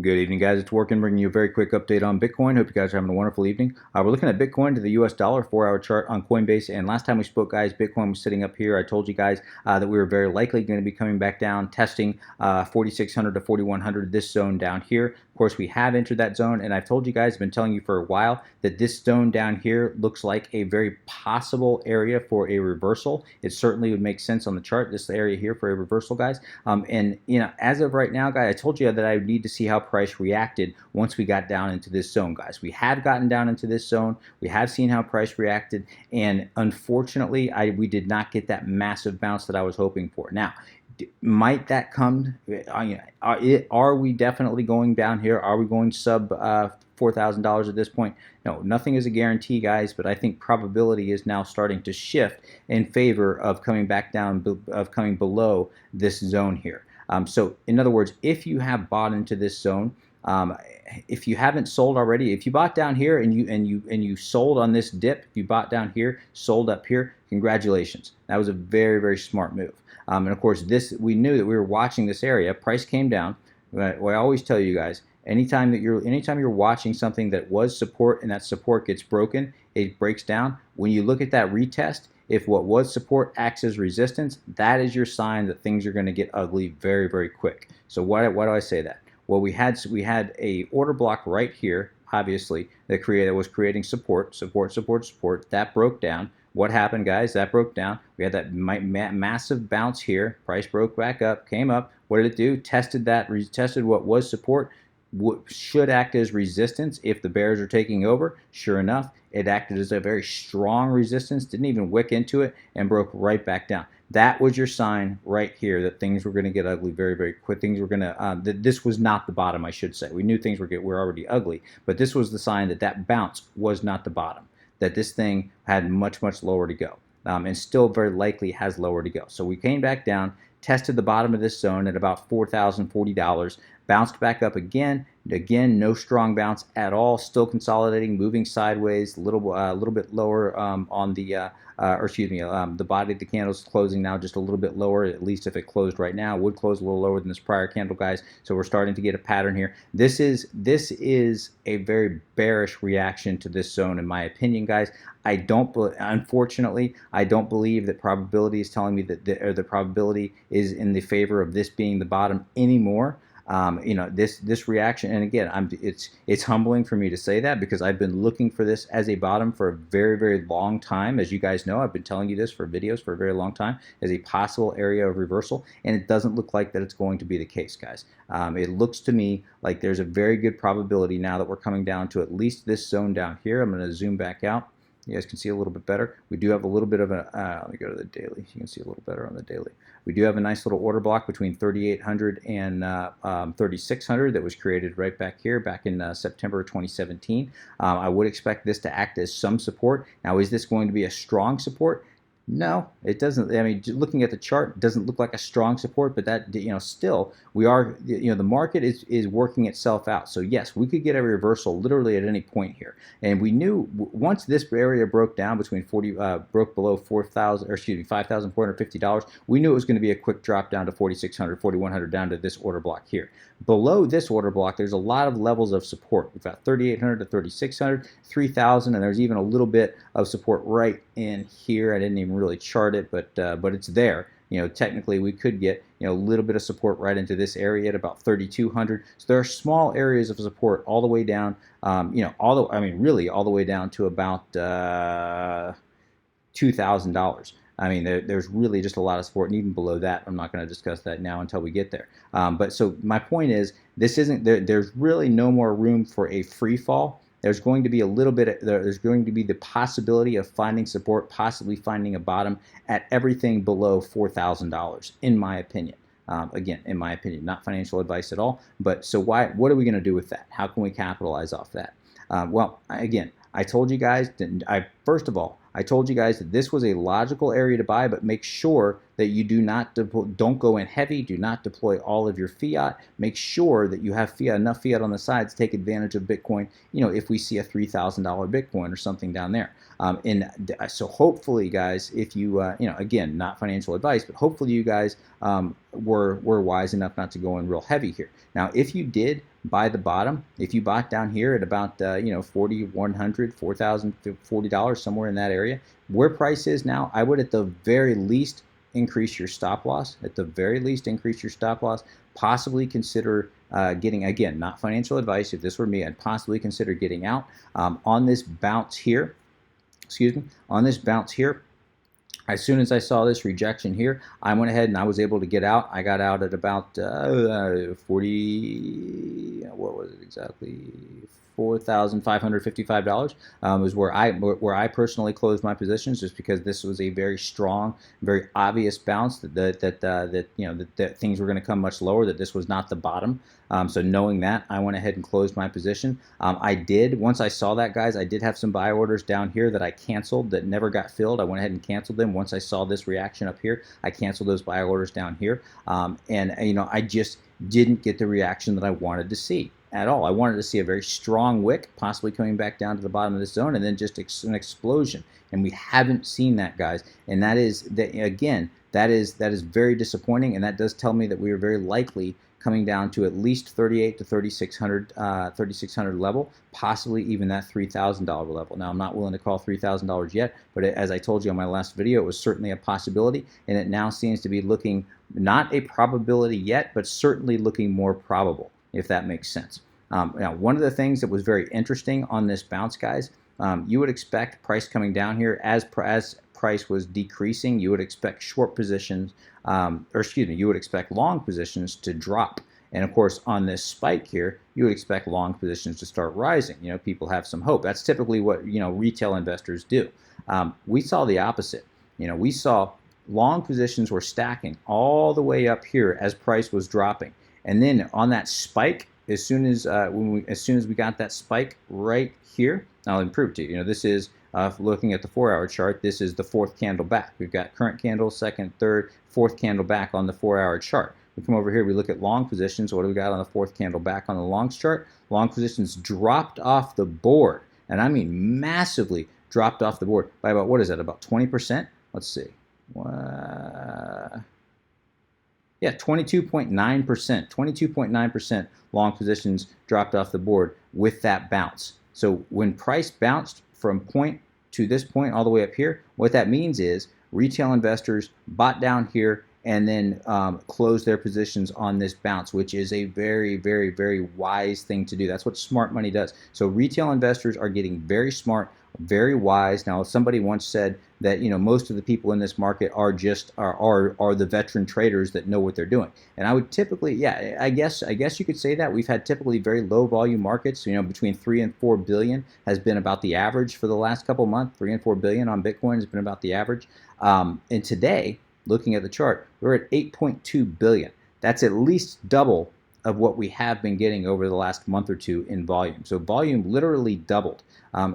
Good evening, guys. It's Working, bringing you a very quick update on Bitcoin. Hope you guys are having a wonderful evening. We're looking at Bitcoin to the US dollar 4-hour chart on Coinbase. And last time we spoke, guys, Bitcoin was sitting up here. I told you guys that we were very likely going to be coming back down, testing 4,600 to 4,100, this zone down here. Of course, we have entered that zone, and I've told you guys, I've been telling you for a while that this zone down here looks like a very possible area for a reversal. It certainly would make sense on the chart, this area here for a reversal, guys. And as of right now, guys, I told you that I would need to see how price reacted once we got down into this zone, guys. We have gotten down into this zone. We have seen how price reacted, and unfortunately, we did not get that massive bounce that I was hoping for. Now, might that come? Are we definitely going down here? Are we going sub $4,000 at this point? No, nothing is a guarantee, guys, but I think probability is now starting to shift in favor of coming back down, of coming below this zone here. So in other words, if you have bought into this zone, if you haven't sold already, if you bought down here and you sold on this dip, if you bought down here, sold up here, congratulations. That was a very, very smart move. And of course, we knew that we were watching this area. Price came down. What I always tell you guys, anytime you're watching something that was support and that support gets broken, it breaks down. When you look at that retest, if what was support acts as resistance, that is your sign that things are going to get ugly very, very quick. So why do I say that? Well, we had a order block right here, obviously, that was creating support. That broke down. What happened, guys? That broke down. We had that massive bounce here. Price broke back up, came up. What did it do? Tested what was support. Should act as resistance if the bears are taking over. Sure enough, it acted as a very strong resistance, didn't even wick into it, and broke right back down. That was your sign right here that things were going to get ugly very, very quick. Things were going to, this was not the bottom, I should say. We knew things were already ugly, but this was the sign that that bounce was not the bottom, that this thing had much, much lower to go, and still very likely has lower to go. So we came back down, tested the bottom of this zone at about $4,040, bounced back up again. Again, no strong bounce at all. Still consolidating, moving sideways, a little bit lower on the, the body of the candle is closing now just a little bit lower. At least if it closed right now, it would close a little lower than this prior candle, guys. So we're starting to get a pattern here. This is a very bearish reaction to this zone, in my opinion, guys. Unfortunately, I don't believe that probability is telling me that the probability is in the favor of this being the bottom anymore. This reaction, and again, it's humbling for me to say that because I've been looking for this as a bottom for a very, very long time. As you guys know, I've been telling you this for videos for a very long time as a possible area of reversal, and it doesn't look like that it's going to be the case, guys. It looks to me like there's a very good probability now that we're coming down to at least this zone down here. I'm going to zoom back out. You guys can see a little bit better. We do have a little bit of a, let me go to the daily. You can see a little better on the daily. We do have a nice little order block between 3,800 and 3,600 that was created right back here back in September 2017. I would expect this to act as some support. Now, is this going to be a strong support? No, it doesn't. I mean, looking at the chart, it doesn't look like a strong support, but that, still we are, the market is working itself out. So yes, we could get a reversal literally at any point here. And we knew once this area broke down between broke below 4,000, or excuse me, $5,450, we knew it was going to be a quick drop down to 4,600, 4,100, down to this order block here. Below this order block, there's a lot of levels of support. We've got 3,800 to 3,600, 3,000, and there's even a little bit of support right in here. I didn't even really chart it, but it's there. Technically we could get a little bit of support right into this area at about 3,200. So there are small areas of support all the way down. Really all the way down to about $2,000. I mean, there's really just a lot of support, and even below that, I'm not going to discuss that now until we get there. But so my point is, this isn't there. There's really no more room for a free fall. There's going to be a little bit. There's going to be the possibility of finding support, possibly finding a bottom at everything below $4,000, in my opinion. Again, in my opinion, not financial advice at all. But so what are we going to do with that? How can we capitalize off that? Well, again, I told you guys. First of all, I told you guys that this was a logical area to buy, but make sure that you don't go in heavy, do not deploy all of your fiat. Make sure that you have enough fiat on the side to take advantage of Bitcoin, if we see a $3,000 Bitcoin or something down there. So hopefully, guys, if you, again, not financial advice, but hopefully you guys were wise enough not to go in real heavy here. Now, if you did buy the bottom, if you bought down here at about, $4,100, $4,000, $40, somewhere in that area, where price is now, I would at the very least increase your stop loss. At the very least, increase your stop loss. Possibly consider getting, again, not financial advice. If this were me, I'd possibly consider getting out on this bounce here. On this bounce here. As soon as I saw this rejection here, I went ahead and I was able to get out. I got out at about 40, what was it exactly? $4,555 is where I personally closed my positions, just because this was a very strong, very obvious bounce that things were going to come much lower, that this was not the bottom. So knowing that, I went ahead and closed my position. Once I saw that, guys, I did have some buy orders down here that I canceled that never got filled. I went ahead and canceled them. Once I saw this reaction up here, I canceled those buy orders down here. I just didn't get the reaction that I wanted to see at all. I wanted to see a very strong wick, possibly coming back down to the bottom of this zone, and then just an explosion. And we haven't seen that, guys. And that is very disappointing. And that does tell me that we are very likely coming down to at least 38 to 3,600 level, possibly even that $3,000 level. Now, I'm not willing to call $3,000 yet, but as I told you on my last video, it was certainly a possibility, and it now seems to be looking not a probability yet, but certainly looking more probable, if that makes sense. Now, one of the things that was very interesting on this bounce, guys, you would expect price coming down here as price was decreasing. You would expect short positions, you would expect long positions to drop. And of course, on this spike here, you would expect long positions to start rising. People have some hope. That's typically what retail investors do. We saw the opposite. We saw long positions were stacking all the way up here as price was dropping. And then on that spike, as soon as we got that spike right here, I'll improve to you. This is looking at the 4-hour chart. This is the fourth candle back. We've got current candle, second, third, fourth candle back on the 4-hour chart. We come over here, we look at long positions. What do we got on the fourth candle back on the longs chart? Long positions dropped off the board, and I mean massively dropped off the board by about, what is that, about 20%? Let's see. Yeah, 22.9%. 22.9% long positions dropped off the board with that bounce. So when price bounced from point to this point all the way up here, what that means is retail investors bought down here and then closed their positions on this bounce, which is a very, very, very wise thing to do. That's what smart money does. So retail investors are getting very smart, very wise. Now, somebody once said that most of the people in this market are the veteran traders that know what they're doing. And I would typically, yeah, I guess you could say that we've had typically very low volume markets. Between 3 and 4 billion has been about the average for the last couple of months. 3 and 4 billion on Bitcoin has been about the average. And today, looking at the chart, we're at 8.2 billion. That's at least double of what we have been getting over the last month or two in volume. So volume literally doubled.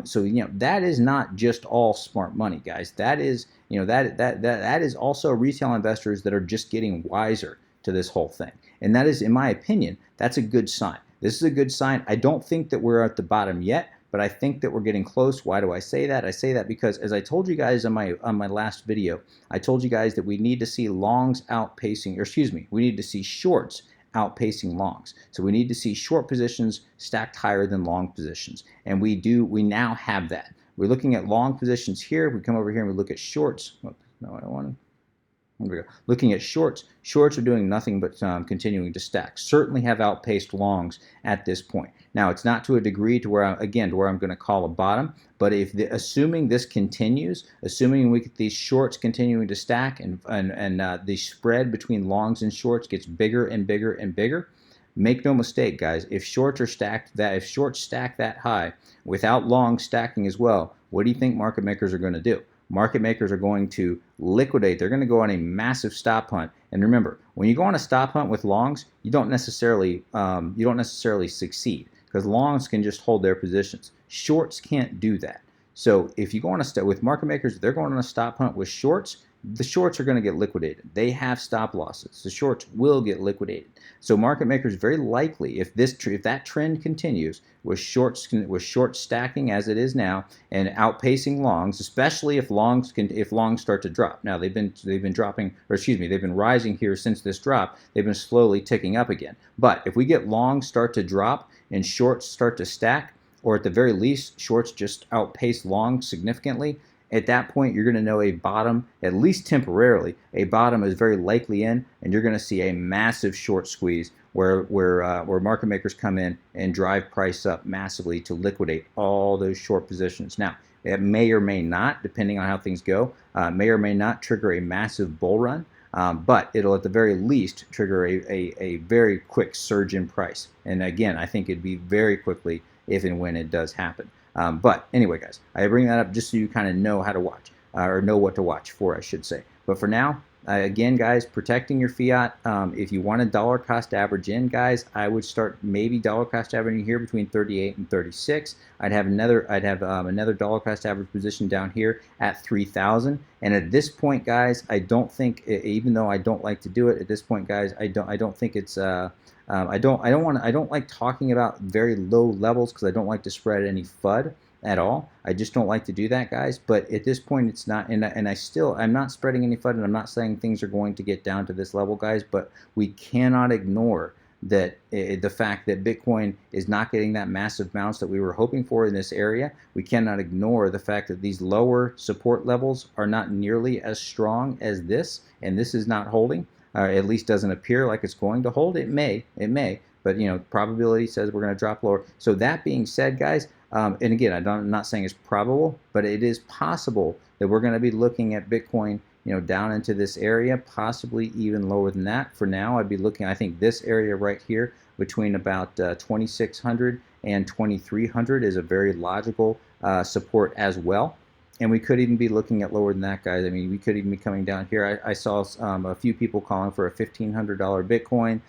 So that is not just all smart money, guys. That is that is also retail investors that are just getting wiser to this whole thing. And that is, in my opinion, that's a good sign. This is a good sign. I don't think that we're at the bottom yet, but I think that we're getting close. Why do I say that? I say that because, as I told you guys on my last video, I told you guys that we need to see longs outpacing, or excuse me, we need to see shorts outpacing longs. So we need to see short positions stacked higher than long positions. And we now have that. We're looking at long positions here. We come over here and we look at shorts. Oops, no, I don't want to. Here we go. Looking at shorts. Shorts are doing nothing but continuing to stack. Certainly have outpaced longs at this point. Now, it's not to a degree to where I'm going to call a bottom, but assuming this continues, assuming we get these shorts continuing to stack and the spread between longs and shorts gets bigger and bigger and bigger, make no mistake, guys, if shorts stack that high without longs stacking as well, what do you think market makers are going to do? Market makers are going to liquidate. They're going to go on a massive stop hunt. And remember, when you go on a stop hunt with longs, you don't necessarily succeed, because longs can just hold their positions. Shorts can't do that. So if you go on with market makers, if they're going on a stop hunt with shorts, the shorts are going to get liquidated. They have stop losses. The shorts will get liquidated. So market makers very likely, if that trend continues with short stacking as it is now and outpacing longs, especially if longs start to drop. Now they've been dropping, or excuse me, they've been rising here since this drop. They've been slowly ticking up again. But if we get longs start to drop and shorts start to stack, or at the very least shorts just outpace longs significantly, at that point you're going to know a bottom, at least temporarily, a bottom is very likely in, and you're going to see a massive short squeeze where market makers come in and drive price up massively to liquidate all those short positions. Now, it may or may not, depending on how things go, may or may not trigger a massive bull run, but it'll at the very least trigger a very quick surge in price. And again, I think it'd be very quickly if and when it does happen. But anyway, guys, I bring that up just so you kind of know how to watch, or know what to watch for, I should say. But for now, again, guys, protecting your fiat. If you want a dollar cost average in, guys, I would start maybe dollar cost averaging here between 38 and 36. I'd have another dollar cost average position down here at 3,000. And at this point, guys, I don't think, even though I don't like to do it at this point, guys, I don't think it's. I don't like talking about very low levels because I don't like to spread any FUD at all. I just don't like to do that, guys. But at this point, it's not, and I'm not spreading any FUD, and I'm not saying things are going to get down to this level, guys. But we cannot ignore that the fact that Bitcoin is not getting that massive bounce that we were hoping for in this area. We cannot ignore the fact that these lower support levels are not nearly as strong as this, and this is not holding. At least doesn't appear like it's going to hold. It may, but probability says we're going to drop lower. So that being said, guys, and again, I'm not saying it's probable, but it is possible that we're going to be looking at Bitcoin, down into this area, possibly even lower than that. For now, I'd be looking, I think this area right here between about 2,600 and 2,300 is a very logical support as well. And we could even be looking at lower than that, guys. I mean, we could even be coming down here. I saw a few people calling for a $1,500 Bitcoin,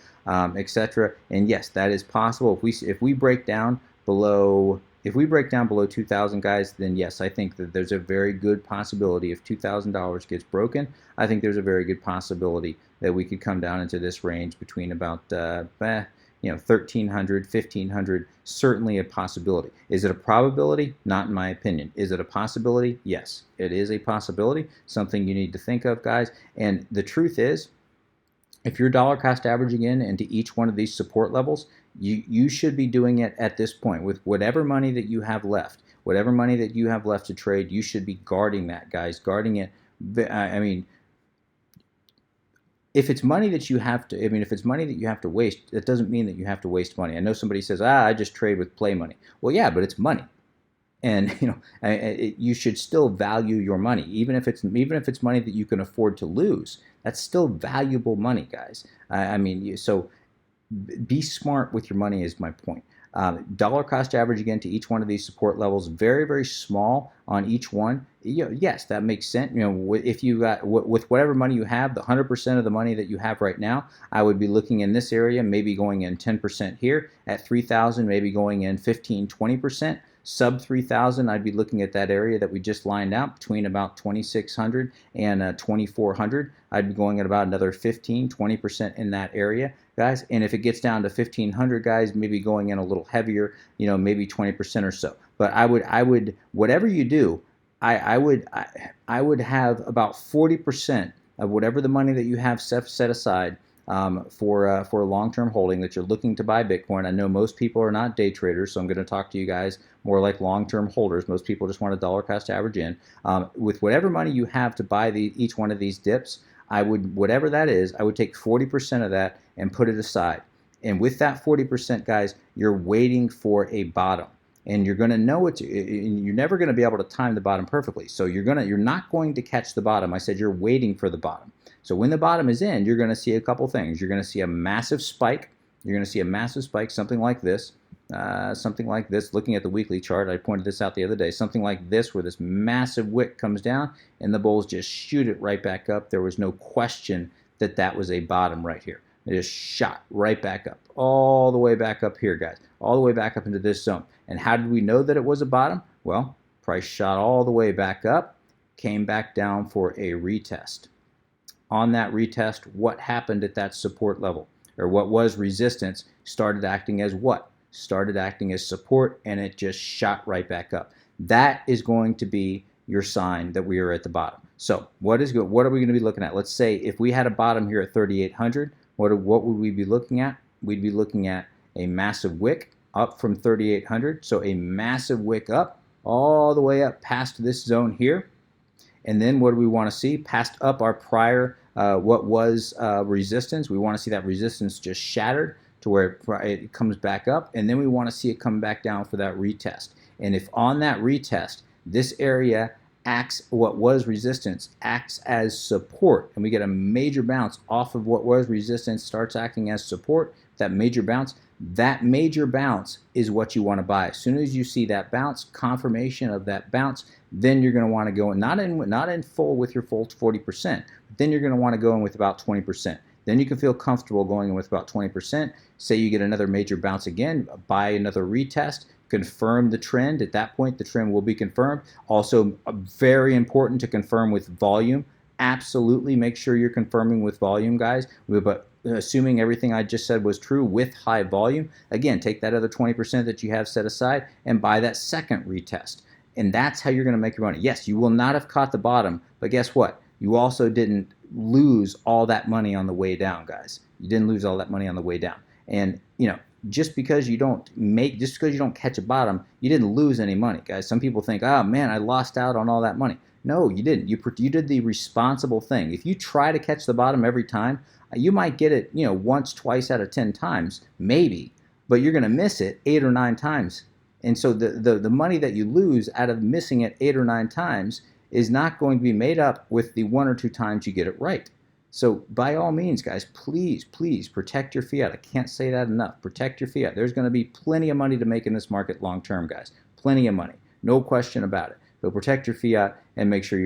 etc. And yes, that is possible. If we break down below 2,000, guys, then yes, I think that there's a very good possibility if $2,000 gets broken. I think there's a very good possibility that we could come down into this range between about 1,300, 1,500, certainly a possibility. Is it a probability? Not in my opinion. Is it a possibility? Yes, it is a possibility, something you need to think of, guys. And the truth is, if you're dollar cost averaging in into each one of these support levels, you should be doing it at this point with whatever money that you have left. Whatever money that you have left to trade, you should be guarding that, guys. Guarding it, I mean, if it's money that you have to, if it's money that you have to waste, that doesn't mean that you have to waste money. I know somebody says, I just trade with play money. Well, yeah, but it's money. And you should still value your money, even if it's money that you can afford to lose. That's still valuable money, guys. So be smart with your money is my point. Dollar cost average again to each one of these support levels, very, very small on each one. Yes, that makes sense. If you got with whatever money you have, the 100% of the money that you have right now, I would be looking in this area, maybe going in 10% here at 3,000, maybe going in 15, 20%. Sub 3,000, I'd be looking at that area that we just lined out between about 2,600 and 2,400. I'd be going at about another 15, 20% in that area, guys. And if it gets down to 1,500, guys, maybe going in a little heavier, maybe 20% or so. But I would, whatever you do, I would have about 40% of whatever the money that you have set aside for a long-term holding that you're looking to buy Bitcoin. I know most people are not day traders, so I'm going to talk to you guys more like long-term holders. Most people just want a dollar cost average in. With whatever money you have to buy each one of these dips, whatever that is, I would take 40% of that and put it aside. And with that 40%, guys, you're waiting for a bottom. And you're going to know you're never going to be able to time the bottom perfectly. So you're not going to catch the bottom. I said you're waiting for the bottom. So when the bottom is in, you're going to see a couple things. You're going to see a massive spike. You're going to see a massive spike, something like this. Looking at the weekly chart, I pointed this out the other day. Something like this, where this massive wick comes down, and the bulls just shoot it right back up. There was no question that that was a bottom right here. It just shot right back up, all the way back up here, guys, all the way back up into this zone. And how did we know that it was a bottom? Well, price shot all the way back up, came back down for a retest. On that retest, what happened at that support level? Or what was resistance started acting as what? Started acting as support, and it just shot right back up. That is going to be your sign that we are at the bottom. So what are we going to be looking at? Let's say if we had a bottom here at 3,800, what would we be looking at? We'd be looking at a massive wick up from 3,800. So a massive wick up all the way up past this zone here. And then what do we want to see? Past up our prior, what was resistance. We want to see that resistance just shattered to where it comes back up. And then we want to see it come back down for that retest. And if on that retest, this area acts, what was resistance, acts as support, and we get a major bounce off of what was resistance, starts acting as support, that major bounce is what you want to buy. As soon as you see that bounce, confirmation of that bounce, then you're going to want to go in, not in full with your full 40%, but then you're going to want to go in with about 20%. Then you can feel comfortable going in with about 20%. Say you get another major bounce again, buy another retest, confirm the trend. At that point, the trend will be confirmed. Also, very important to confirm with volume. Absolutely make sure you're confirming with volume, guys. But assuming everything I just said was true with high volume, again, take that other 20% that you have set aside and buy that second retest. And that's how you're going to make your money. Yes, you will not have caught the bottom, but guess what? You also didn't lose all that money on the way down, guys. You didn't lose all that money on the way down. And, just because you don't catch a bottom, you didn't lose any money, guys. Some people think, oh man, I lost out on all that money. No, you didn't. You did the responsible thing. If you try to catch the bottom every time, you might get it, once, twice out of 10 times, maybe, but you're going to miss it 8 or 9 times. And so the money that you lose out of missing it 8 or 9 times is not going to be made up with the 1 or 2 times you get it right. So by all means, guys, please, please protect your fiat. I can't say that enough. Protect your fiat. There's going to be plenty of money to make in this market long term, guys. Plenty of money. No question about it. So protect your fiat and make sure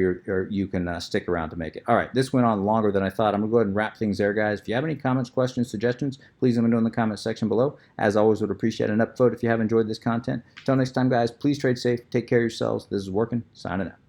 you can stick around to make it. All right, this went on longer than I thought. I'm going to go ahead and wrap things there, guys. If you have any comments, questions, suggestions, please let me know in the comments section below. As always, would appreciate an upvote if you have enjoyed this content. Until next time, guys, please trade safe. Take care of yourselves. This is Working. Signing out.